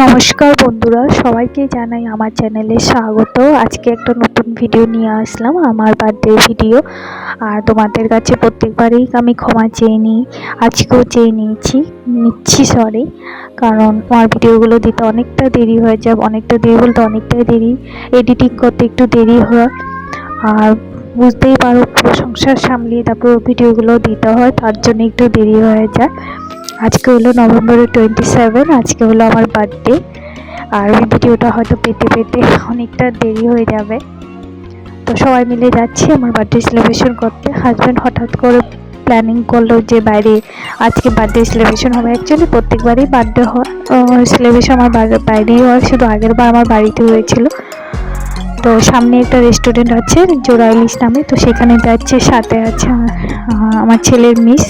নমস্কার বন্ধুরা, সবাইকে জানাই আমার চ্যানেলে স্বাগত। আজকে একটা নতুন ভিডিও নিয়ে আসলাম, আমার বার্থডে ভিডিও। আর তোমাদের কাছে প্রত্যেকবারেই আমি ক্ষমা চেয়ে নিই, আজকেও চেয়ে নিচ্ছি সরি। কারণ আমার ভিডিওগুলো দিতে অনেকটা দেরি হয়ে যায়, অনেকটা দেরি বলতে অনেকটাই দেরি, এডিটিং করতে একটু দেরি হয়। আর বুঝতেই পারো, পুরো সংসার সামলিয়ে তারপর ভিডিওগুলো দিতে হয়, তার জন্য একটু দেরি হয়ে যায়। আজকে হলো নভেম্বরের 27, আজকে হলো আমার বার্থডে। আর ওই ভিডিওটা হয়তো পেতে অনেকটা দেরি হয়ে যাবে। তো সবাই মিলে যাচ্ছি আমার বার্থডে সেলিব্রেশন করতে। হাজব্যান্ড হঠাৎ করে প্ল্যানিং করলো যে বাইরে আজকে বার্থডে সেলিব্রেশন হবে। অ্যাকচুয়ালি প্রত্যেকবারই বার্থডে সেলিব্রেশন আমার বাইরেই হয়, শুধু আগের বার আমার বাড়িতে হয়েছিল। তো সামনে একটা রেস্টুরেন্ট আছে জোড়াইলিশ নামে, তো সেখানে যাচ্ছে। সাথে আছে আমার ছেলের মিস,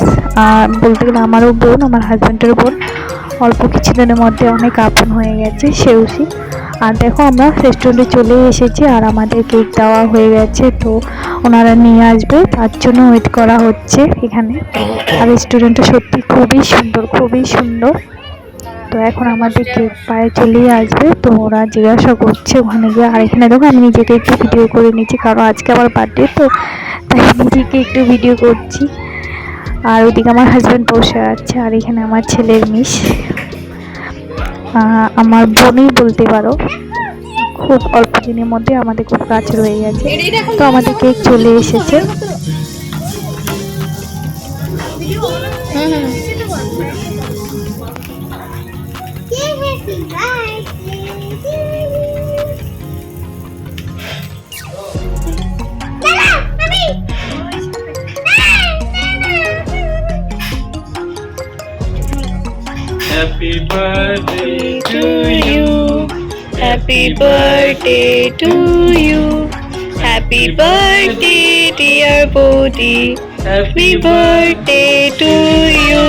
বলতে গেলে আমারও বোন, আমার হাজব্যান্ডের বোন। অল্প কিছুদিনের মধ্যে অনেক আপন হয়ে গেছে সেউসি। আর দেখো আমরা রেস্টুরেন্টে চলে এসেছি, আর আমাদের কেক দেওয়া হয়ে গেছে, তো ওনারা নিয়ে আসবে, তার জন্য ওয়েট করা হচ্ছে এখানে। আর রেস্টুরেন্টটা সত্যি খুবই সুন্দর। তো এখন আমাদের কেক পায়ে চলেই আসবে, তো ওরা জিজ্ঞাসা করছে ওখানে গিয়ে। আর এখানে দেখো আমি নিজেকে একটু ভিডিও করে নিচ্ছি, কারণ আজকে আমার বার্থডে, তো তাই নিজেকে একটু ভিডিও করছি। আর ওইদিকে আমার হাজব্যান্ড বসে আছে, আর এখানে আমার ছেলের মিস, আমার বোনই বলতে পারো। খুব অল্প দিনের মধ্যে আমাদের খুব কাছে রয়ে গেছে। তো আমাদের কেক চলে এসেছে। Happy birthday to you. Happy birthday to you. Happy birthday dear Bodhi. Happy birthday to you.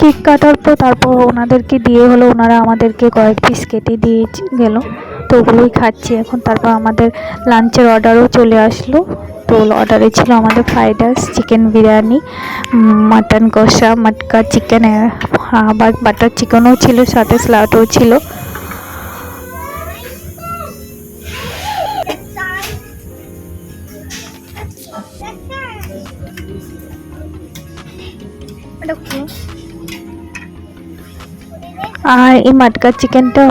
Cake কাটার পর তারপর ওনাদেরকে দিয়ে হলো, ওনারা আমাদেরকে কয়েক পিস কেটে দিয়ে গেল, তো ওগুলোই খাচ্ছি এখন। তারপর আমাদের লাঞ্চের অর্ডারও চলে আসলো। তো অর্ডারে ছিল আমাদের fried rice, chicken biryani, mutton কষা, মটকা চিকেন, আবার বাটার চিকেনও ছিল, সাথে স্যালাডও ছিল। আর এই মাটকা চিকেনটা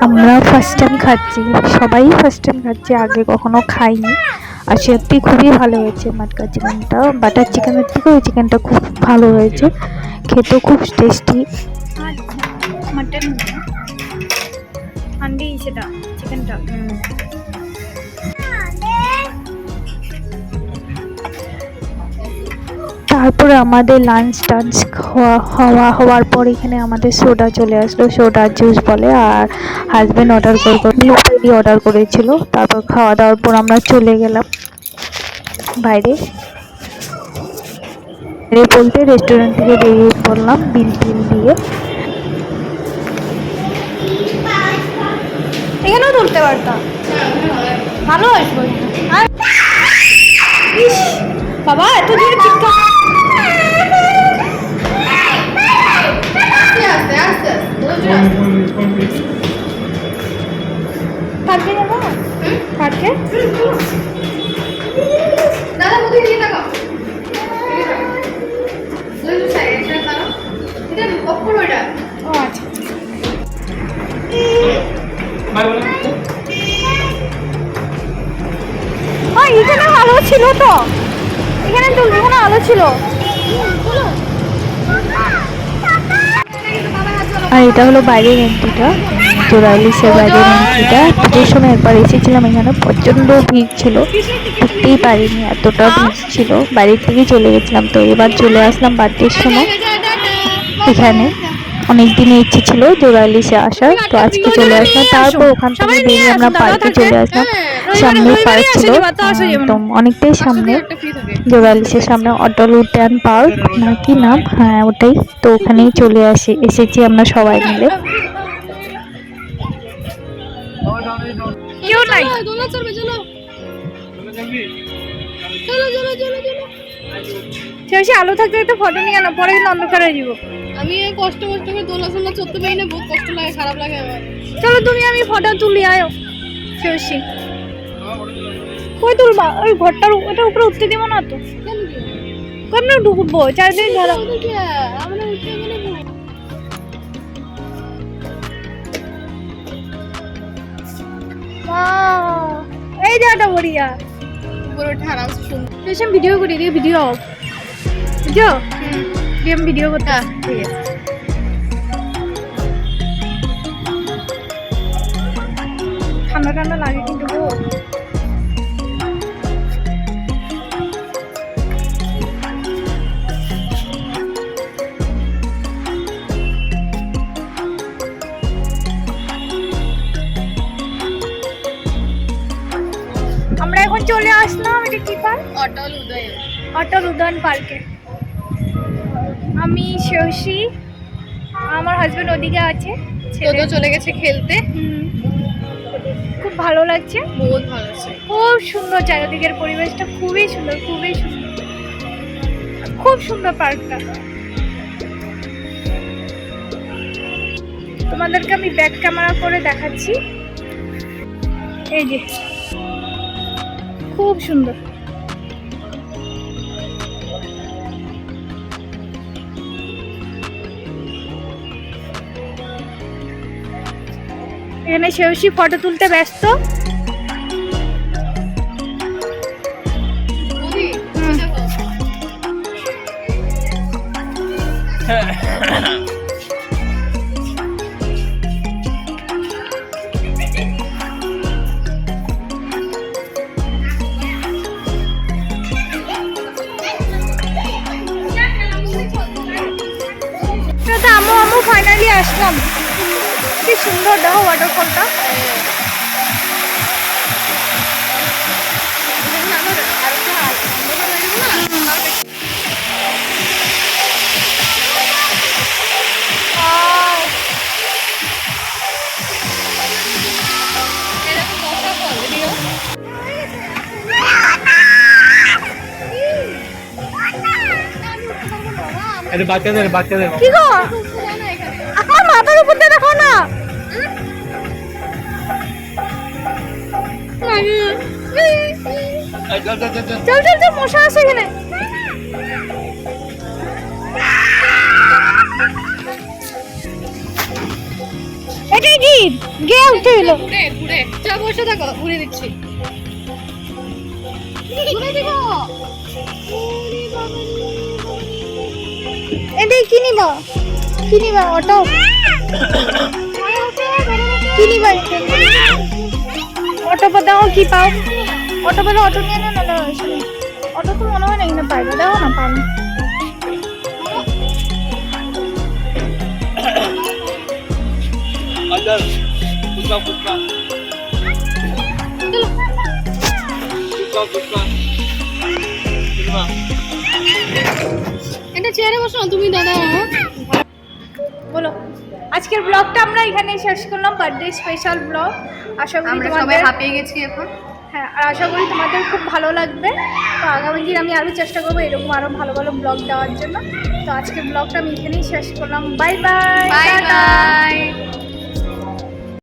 আমরা ফার্স্ট টাইম খাচ্ছি, সবাই ফার্স্ট টাইম খাচ্ছি, আগে কখনো খাইনি। আর সত্যি খুবই ভালো হয়েছে মাটকা চিকেনটা, বাটার চিকেনের থেকে ওই চিকেনটা খুব ভালো হয়েছে, খেতেও খুব টেস্টি। মটন হান্ডি সেটা চিকেনটা। তারপরে আমাদের লাঞ্চ টাঞ্চ হওয়ার পর এখানে আমাদের সোডা চলে আসলো, সোডা জুস বলে। আর হাজব্যান্ড অর্ডার করেছিল। তারপর খাওয়া দাওয়ার পর আমরা চলে গেলাম বাইরে বলতে রেস্টুরেন্ট থেকে বেরিয়ে পড়লাম বিল দিয়ে। এখানেও তুলতে পারতাম, ভালো আসবো। বাবা এত দূরে চিৎকার। পার্কে যাবো, পার্কে দাদা কোথায় নিয়ে তাকাও। ও আচ্ছা, এখানে আলো ছিল, তো এখানে তুলবো, এখানে আলো ছিল। আর এটা হলো বাইরের এন্ট্রিটা, জোড়াইলিশের বাইরের এন্ট্রিটা। পুজোর সময় একবার এসেছিলাম, এখানে প্রচণ্ড ভিড় ছিল, ঢুকতেই পারিনি, এতটা ভিড় ছিল, বাইরের থেকেই চলে গেছিলাম। তো এবার চলে আসলাম বার্থডের সময় এখানে। অনেক দিনের ইচ্ছে ছিল জোড়াইলিশে আসার, তো আজকে চলে আসলাম। তারপর ওখান থেকে বেরিয়ে আমরা পার্কে চলে আসলাম। সামনে পার্ক ছিল, একদম অনেকটাই সামনে, জোগালিসের সামনে অটল উদ্যান পার্ক না কি নাম, হ্যাঁ ওটাই। তো ওখানেই চলে এসেছি আমরা সবাই মিলে। কেউ নাই, চলো যাবি? শেষে আলো থাকতে একটা ফটো নিয়ে আনো, পরে কিন্তু অন্ধকার হয়ে যাবো। আমি এই কষ্ট করে দোলা চড়তে পারি না, বহুত কষ্ট লাগে, খারাপ লাগে আমার। চলো তুমি আমি ফটো তুলি আয়ো। শেষে কই তুলবা? ওই ঘরটার ওটা উপরে উঠতে দিব না তো, কেমনে ঢুকবো? চারিদিকে ঘেরা। আমরা উঠে গেলে এই জায়গাটা বড়িয়া। উপরে ওঠে আরাম শুন। শেষে ভিডিও করি দিয়ে ভিডিও অফ বুঝছো? দিয়ে আমি ভিডিও করতে ঠিক আছে। ঠান্ডা ঠান্ডা লাগে কিন্তু গো। আমরা এখন চলে আসলাম, এটা কি পার্ক? অটল উদয়। অটল উদ্যান পার্কে। আমি শেষী, আমার হাজবেন্ড ওদিকে আছে, তো চলে গেছে খেলতে। খুব ভালো লাগছে, বহুত ভালো আছে, খুব সুন্দর চারিদিকের পরিবেশটা, খুবই সুন্দর, খুবই সুন্দর, খুব সুন্দর পার্কটা। তোমাদেরকে আমি ব্যাক ক্যামেরা করে দেখাচ্ছি, এই যে খুব সুন্দর। এখানে শেষী ফটো তুলতে ব্যস্ত। আমু ফাইনালি আসলাম, কি সুন্দর দেখো ওয়াটারফলটা। বাচ্চাদের কি গো, আমার মাথার উপর দিয়ে দেখো না। চল চল চল, মশা আছে এখানে। এটাই কি গে উঠে এলো? ঘুরে চা বসে থাকো, ঘুরে দিচ্ছি। এটাই কি নিবা? অটো কি নিবা? অটো পাতাও কি পাও? অটো পেলে অটো নিয়ে না, না অটো তো মনে হয় না এখানে পাইবে, দেখো না পাইনি। এটা চেয়ারে বসো না তুমি, দাদা। বলো, আজকের ব্লগটা আমরা এখানে শেষ করলাম, বার্থডে স্পেশাল ব্লগ। আশা করি আমরা সবাই তোমাদের, হাঁপিয়ে গেছি এখন। হ্যাঁ, আর আশা করি তোমাদের খুব ভালো লাগবে। তো আগামী দিন আমি আরও চেষ্টা করবো এরকম আরও ভালো ভালো ব্লগ দেওয়ার জন্য। তো আজকের ব্লগটা আমি এখানেই শেষ করলাম। Bye bye, bye bye.